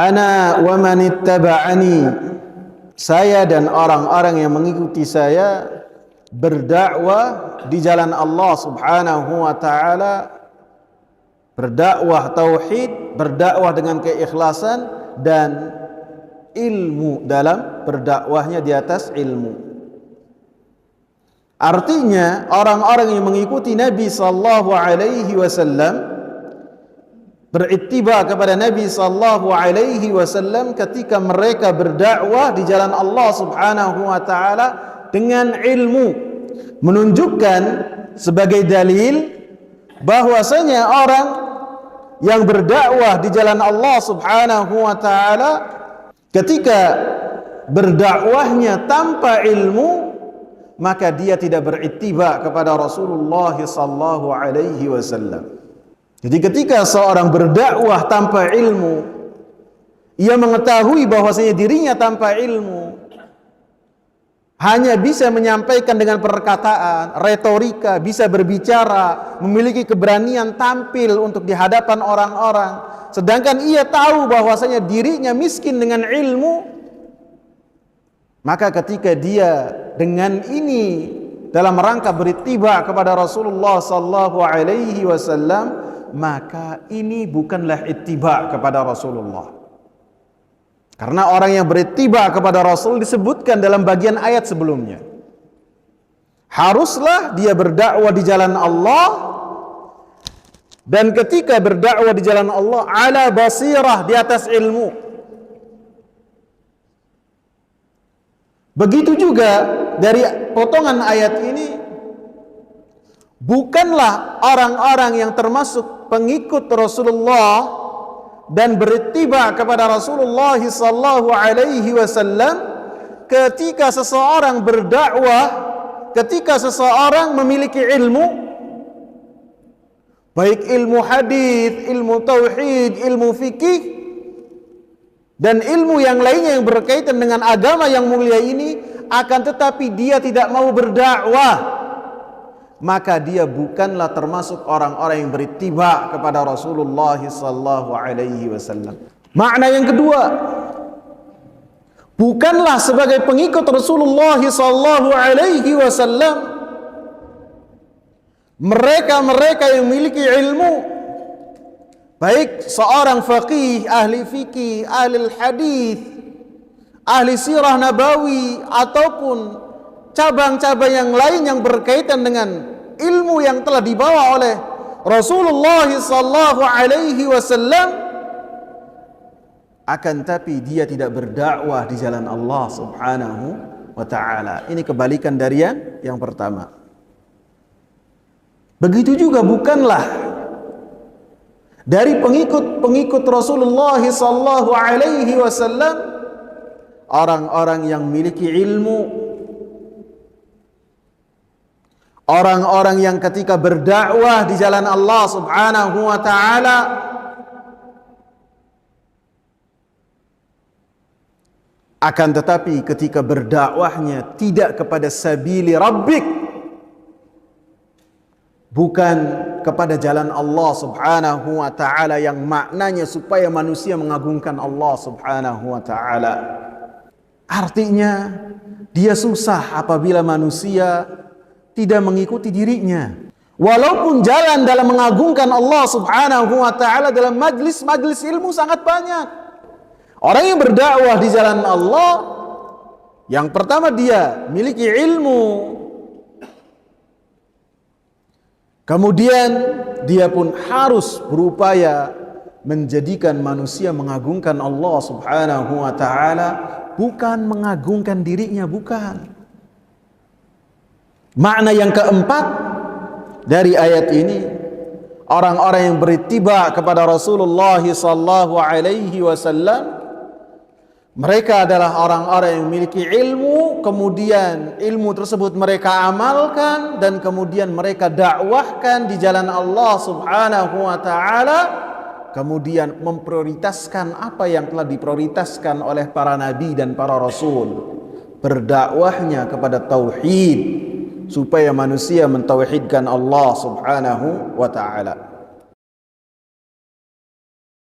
ana wa man ittaba'ani, saya dan orang-orang yang mengikuti saya berdakwah di jalan Allah Subhanahu wa taala, berdakwah tauhid, berdakwah dengan keikhlasan dan ilmu dalam berdakwahnya di atas ilmu. Artinya orang-orang yang mengikuti Nabi sallallahu alaihi wasallam, berittiba kepada Nabi sallallahu alaihi wasallam ketika mereka berdakwah di jalan Allah Subhanahu wa taala dengan ilmu, menunjukkan sebagai dalil bahwasanya orang yang berdakwah di jalan Allah Subhanahu wa taala ketika berdakwahnya tanpa ilmu, maka dia tidak berittiba kepada Rasulullah sallallahu alaihi wasallam. Jadi ketika seorang berdakwah tanpa ilmu, ia mengetahui bahwasanya dirinya tanpa ilmu, hanya bisa menyampaikan dengan perkataan, retorika, bisa berbicara, memiliki keberanian tampil untuk di hadapan orang-orang, sedangkan ia tahu bahwasanya dirinya miskin dengan ilmu, maka ketika dia dengan ini dalam rangka berittiba kepada Rasulullah sallallahu alaihi wasallam, maka ini bukanlah ittiba kepada Rasulullah. Karena orang yang berittiba kepada Rasul disebutkan dalam bagian ayat sebelumnya. Haruslah dia berdakwah di jalan Allah, dan ketika berdakwah di jalan Allah ala basirah, di atas ilmu. Begitu juga dari potongan ayat ini, bukanlah orang-orang yang termasuk pengikut Rasulullah dan berittiba kepada Rasulullah sallallahu alaihi wasallam ketika seseorang berdakwah, ketika seseorang memiliki ilmu, baik ilmu hadis, ilmu tauhid, ilmu fikih, dan ilmu yang lainnya yang berkaitan dengan agama yang mulia ini, akan tetapi dia tidak mau berdakwah, maka dia bukanlah termasuk orang-orang yang berittiba kepada Rasulullah sallallahu alaihi wasallam. Makna yang kedua, bukanlah sebagai pengikut Rasulullah sallallahu alaihi wasallam mereka-mereka yang memiliki ilmu, baik seorang faqih, ahli fikih, ahli hadis, ahli sirah nabawi, ataupun cabang-cabang yang lain yang berkaitan dengan ilmu yang telah dibawa oleh Rasulullah sallallahu alaihi wasallam, akan tapi dia tidak berdakwah di jalan Allah Subhanahu wa taala. Ini kebalikan dari yang pertama. Begitu juga bukanlah dari pengikut Rasulullah sallallahu alaihi wasallam orang-orang yang memiliki ilmu, orang-orang yang ketika berdakwah di jalan Allah Subhanahu wa taala akan tetapi ketika berdakwahnya tidak kepada sabili rabbik, bukan kepada jalan Allah Subhanahu wa taala yang maknanya supaya manusia mengagungkan Allah Subhanahu wa taala. Artinya dia susah apabila manusia tidak mengikuti dirinya. Walaupun jalan dalam mengagungkan Allah Subhanahu wa taala dalam majlis-majlis ilmu sangat banyak. Orang yang berdakwah di jalan Allah, yang pertama dia miliki ilmu, kemudian dia pun harus berupaya menjadikan manusia mengagungkan Allah Subhanahu wa taala, bukan mengagungkan dirinya, bukan. Makna yang keempat dari ayat ini, orang-orang yang berittiba kepada Rasulullah sallallahu alaihi wasallam, mereka adalah orang-orang yang memiliki ilmu, kemudian ilmu tersebut mereka amalkan, dan kemudian mereka dakwahkan di jalan Allah Subhanahu wa taala, kemudian memprioritaskan apa yang telah diprioritaskan oleh para nabi dan para rasul, berdakwahnya kepada tauhid, supaya manusia mentauhidkan Allah Subhanahu wa taala.